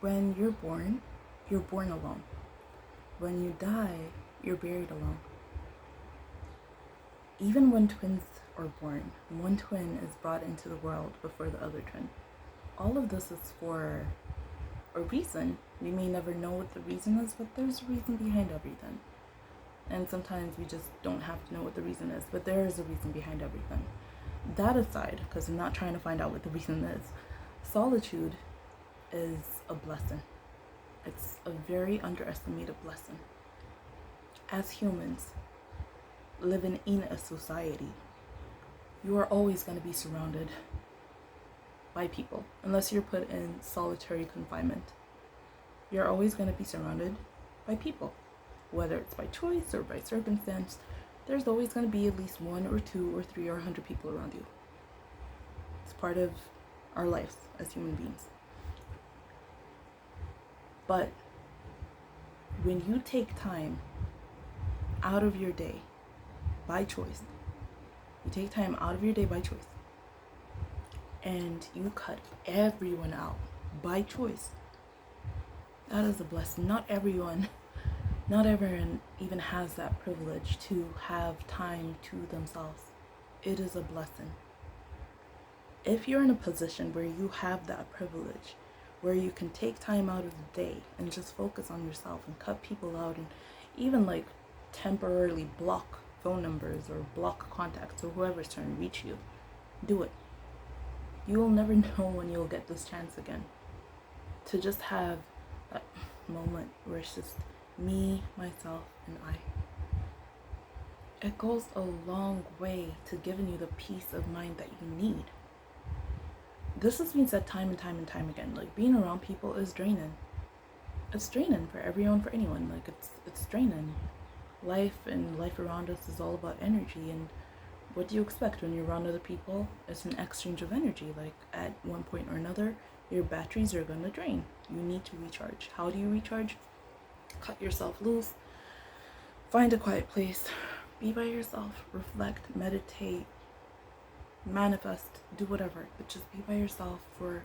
When you're born alone. When you die, you're buried alone. Even when twins are born, one twin is brought into the world before the other twin. All of this is for a reason. We may never know what the reason is, but there's a reason behind everything. And sometimes we just don't have to know what the reason is, but there is a reason behind everything. That aside, because I'm not trying to find out what the reason is, solitude is a blessing. It's a very underestimated blessing. As humans, living in a society, you are always going to be surrounded by people, unless you're put in solitary confinement. You're always going to be surrounded by people, whether it's by choice or by circumstance. There's always going to be at least 1 or 2 or 3 or 100 people around you. It's part of our lives as human beings. But when you take time out of your day by choice, and you cut everyone out by choice, that is a blessing. Not everyone even has that privilege to have time to themselves. It is a blessing. If you're in a position where you have that privilege, where you can take time out of the day and just focus on yourself and cut people out and even like temporarily block phone numbers or block contacts or whoever's trying to reach you, do it. You will never know when you'll get this chance again to just have that moment where it's just me, myself, and I. It goes a long way to giving you the peace of mind that you need. This has been said time and time and time again. Like, being around people is draining. It's draining for everyone, for anyone. Like, it's draining. Life around us is all about energy, and what do you expect when you're around other people? It's an exchange of energy. Like, at one point or another, your batteries are gonna drain. You need to recharge. How do you recharge? Cut yourself loose. Find a quiet place. Be by yourself. Reflect, meditate, manifest, do whatever, but just be by yourself for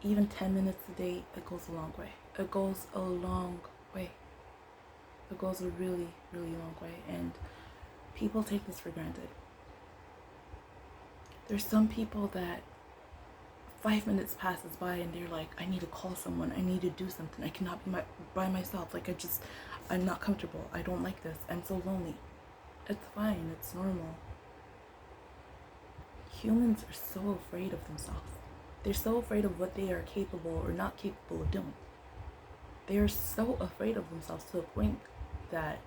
even 10 minutes a day. It goes a long way. It goes a long way. It goes a really, really long way, and people take this for granted. There's some people that 5 minutes passes by and they're like, I need to call someone, I need to do something, I cannot be by myself, like I'm not comfortable, I don't like this, I'm so lonely. It's fine, it's normal. Humans are so afraid of themselves. They're so afraid of what they are capable or not capable of doing. They are so afraid of themselves to the point that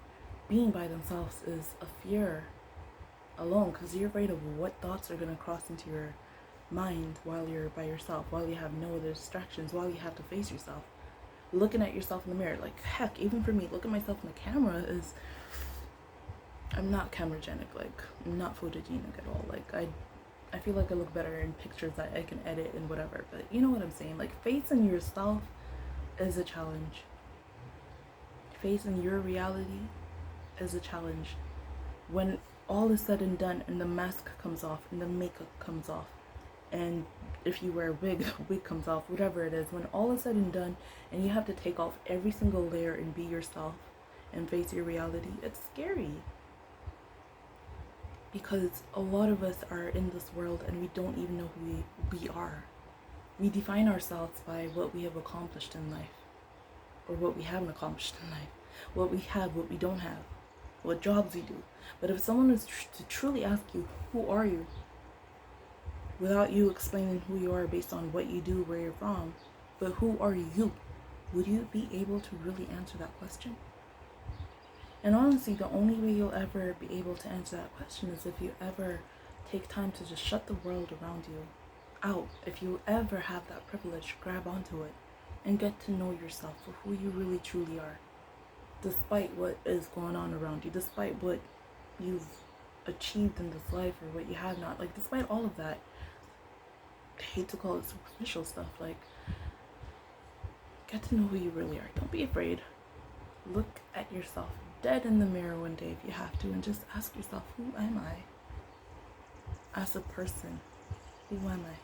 being by themselves is a fear alone, because you're afraid of what thoughts are going to cross into your mind while you're by yourself, while you have no other distractions, while you have to face yourself. Looking at yourself in the mirror, like, heck, even for me, looking at myself in the camera is, I'm not cameragenic, like, I'm not photogenic at all. Like, I feel like I look better in pictures that I can edit and whatever, but you know what I'm saying? Like, facing yourself is a challenge. Facing your reality is a challenge. When all is said and done and the mask comes off and the makeup comes off, and if you wear a wig, the wig comes off, whatever it is, when all is said and done and you have to take off every single layer and be yourself and face your reality, it's scary. Because a lot of us are in this world and we don't even know who we are. We define ourselves by what we have accomplished in life, or what we haven't accomplished in life, what we have, what we don't have, what jobs we do. But if someone was to truly ask you, who are you? Without you explaining who you are based on what you do, where you're from, but who are you? Would you be able to really answer that question? And honestly, the only way you'll ever be able to answer that question is if you ever take time to just shut the world around you out. If you ever have that privilege, grab onto it and get to know yourself for who you really truly are. Despite what is going on around you, despite what you've achieved in this life or what you have not, like, despite all of that, I hate to call it superficial stuff, like, get to know who you really are. Don't be afraid. Look at yourself dead in the mirror one day if you have to, and just ask yourself, who am I? As a person, who am I?